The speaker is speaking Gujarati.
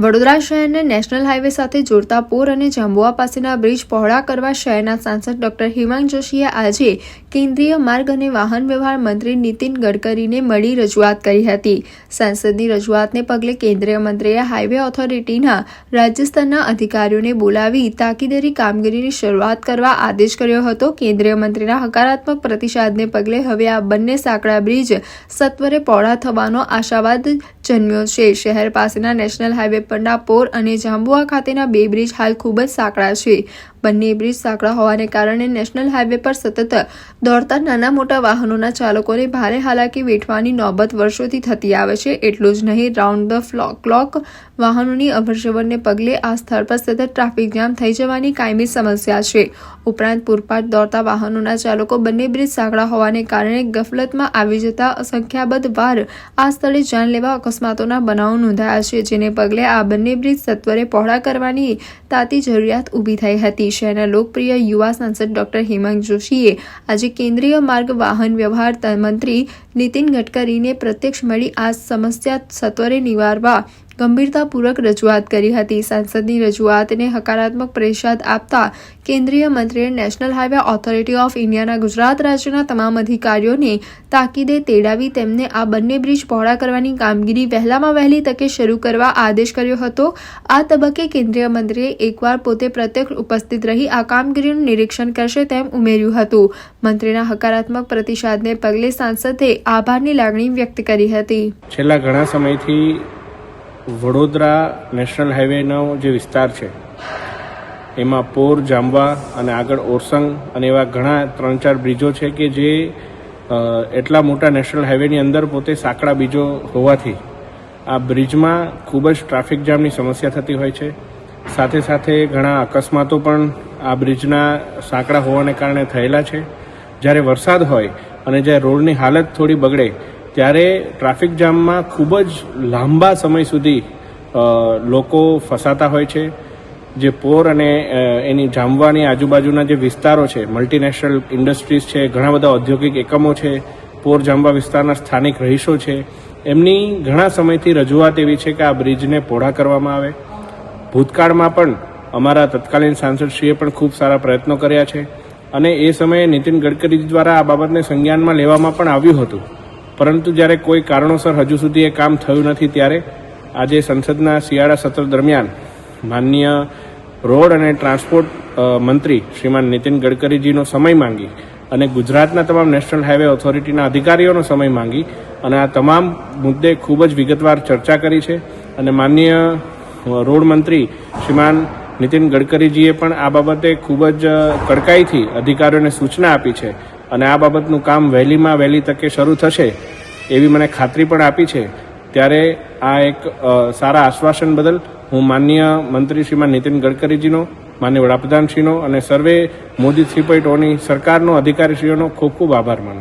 વડોદરા શહેરને નેશનલ હાઈવે સાથે જોડતા પોર અને જાંબુઆ પાસેના બ્રિજ પહોળા કરવા શહેરના સાંસદ ડોક્ટર હિમાંગ જોશીએ આજે કેન્દ્રીય માર્ગ અને વાહન વ્યવહાર મંત્રી નીતિન ગડકરીને મળી રજૂઆત કરી હતી। સાંસદની રજૂઆતને પગલે કેન્દ્રીય મંત્રીએ હાઈવે ઓથોરિટીના રાજ્ય સ્તરના અધિકારીઓને બોલાવી તાકીદેરી કામગીરીની શરૂઆત કરવા આદેશ કર્યો હતો। કેન્દ્રીય મંત્રીના હકારાત્મક પ્રતિસાદને પગલે હવે આ બંને સાંકડા બ્રિજ સત્વરે પહોળા થવાનો આશાવાદ જન્મ્યો છે। શહેર પાસેના નેશનલ હાઈવે પરના પોર અને જાંબુઆ ખાતેના બે બ્રિજ હાલ ખૂબ જ સાંકડા છે। બંને બ્રિજ સાંકડા હોવાને કારણે નેશનલ હાઈવે પર સતત દોડતા નાના મોટા વાહનોના ચાલકોને ભારે હાલાકી વેઠવાની નોબત વર્ષોથી થતી આવે છે। એટલું જ નહીં, રાઉન્ડ ધ ક્લોક વાહનોની અવરજવરને પગલે આ સ્થળ પર સતત ટ્રાફિક જામ થઈ જવાની કાયમી સમસ્યા છે। ઉપરાંત પૂરપાટ દોડતા વાહનોના ચાલકો બંને બ્રિજ સાંકડા હોવાને કારણે ગફલતમાં આવી જતા સંખ્યાબંધ વાર આ સ્થળે જાનલેવા અકસ્માતોના બનાવો નોંધાયા છે, જેને પગલે આ બંને બ્રિજ સત્વરે પહોળા કરવાની તાતી જરૂરિયાત ઊભી થઈ હતી। શહેરના લોકપ્રિય યુવા સાંસદ ડોક્ટર હિમાંગ જોશીએ આજે કેન્દ્રીય માર્ગ વાહન વ્યવહાર મંત્રી નીતિન ગડકરીને પ્રત્યક્ષ મળી આ સમસ્યા સત્વરે નિવારવા ગંભીરતાપૂર્વક રજૂઆત કરી હતી। સાંસદની રજૂઆતને હકારાત્મક પ્રતિસાદ આપતા કેન્દ્રીય મંત્રીએ નેશનલ હાઈવે ઓથોરિટી ઓફ ઇન્ડિયાના ગુજરાત રાજ્યના તમામ અધિકારીઓને તાકીદે તેડાવી તેમને આ બંને બ્રિજ પહોળા કરવાની કામગીરી વહેલામાં વહેલી તકે શરૂ કરવા આદેશ કર્યો હતો। આ તબક્કે કેન્દ્રીય મંત્રીએ એકવાર પોતે પ્રત્યક્ષ ઉપસ્થિત રહી આ કામગીરીનું નિરીક્ષણ કરશે તેમ ઉમેર્યું હતું। મંત્રીના હકારાત્મક પ્રતિસાદને પગલે સાંસદે આભારની લાગણી વ્યક્ત કરી હતી। છેલ્લા ઘણા સમયથી વડોદરા નેશનલ હાઈવેનો જે વિસ્તાર છે એમાં પોર, જાંબવા અને આગળ ઓરસંગ અને એવા ઘણા 3-4 બ્રિજો છે કે જે એટલા મોટા નેશનલ હાઈવેની અંદર પોતે સાંકડા બ્રિજો હોવાથી આ બ્રિજમાં ખૂબ જ ટ્રાફિક જામની સમસ્યા થતી હોય છે। સાથે સાથે ઘણા અકસ્માતો પણ આ બ્રિજના સાંકડા હોવાને કારણે થયેલા છે। જ્યારે વરસાદ હોય અને જ્યારે રોડની હાલત થોડી બગડે ત્યારે ટ્રાફિક જામમાં ખૂબ જ લાંબા સમય સુધી લોકો ફસાતા હોય છે। જે પોર અને એની જાંબવાની આજુબાજુના જે વિસ્તારો છે, મલ્ટીનેશનલ ઇન્ડસ્ટ્રીઝ છે, ઘણા બધા ઔદ્યોગિક એકમો છે, પોર જાંબવા વિસ્તારના સ્થાનિક રહીશો છે, એમની ઘણા સમયથી રજૂઆત એવી છે કે આ બ્રિજને પહોળા કરવામાં આવે। ભૂતકાળમાં પણ અમારા તત્કાલીન સાંસદશ્રીએ પણ ખૂબ સારા પ્રયત્નો કર્યા છે અને એ સમયે નીતિન ગડકરી દ્વારા આ બાબતને સંજ્ઞાનમાં લેવામાં પણ આવ્યું હતું, પરંતુ જ્યારે કોઈ કારણોસર હજુ સુધી એ કામ થયું નથી ત્યારે આજે સંસદના શિયાળા સત્ર દરમિયાન માનનીય રોડ અને ટ્રાન્સપોર્ટ મંત્રી શ્રીમાન નીતિન ગડકરીજીનો સમય માંગી અને ગુજરાતના તમામ નેશનલ હાઈવે ઓથોરિટીના અધિકારીઓનો સમય માંગી અને આ તમામ મુદ્દે ખૂબ જ વિગતવાર ચર્ચા કરી છે અને માનનીય રોડ મંત્રી શ્રીમાન નીતિન ગડકરીજીએ પણ આ બાબતે ખૂબ જ કડકાઈથી અધિકારીઓને સૂચના આપી છે અને આ બાબતનું કામ વહેલીમાં વહેલી તકે શરૂ થશે એવી મને ખાતરી પણ આપી છે। ત્યારે આ એક સારા આશ્વાસન બદલ હું માનનીય મંત્રી શ્રીમાન નીતિન ગડકરીજીનો, માનનીય વડાપ્રધાનશ્રીનો અને સર્વે મોદી 3.0ની સરકારનો અધિકારીશ્રીઓનો ખૂબ ખૂબ આભાર માનું છું।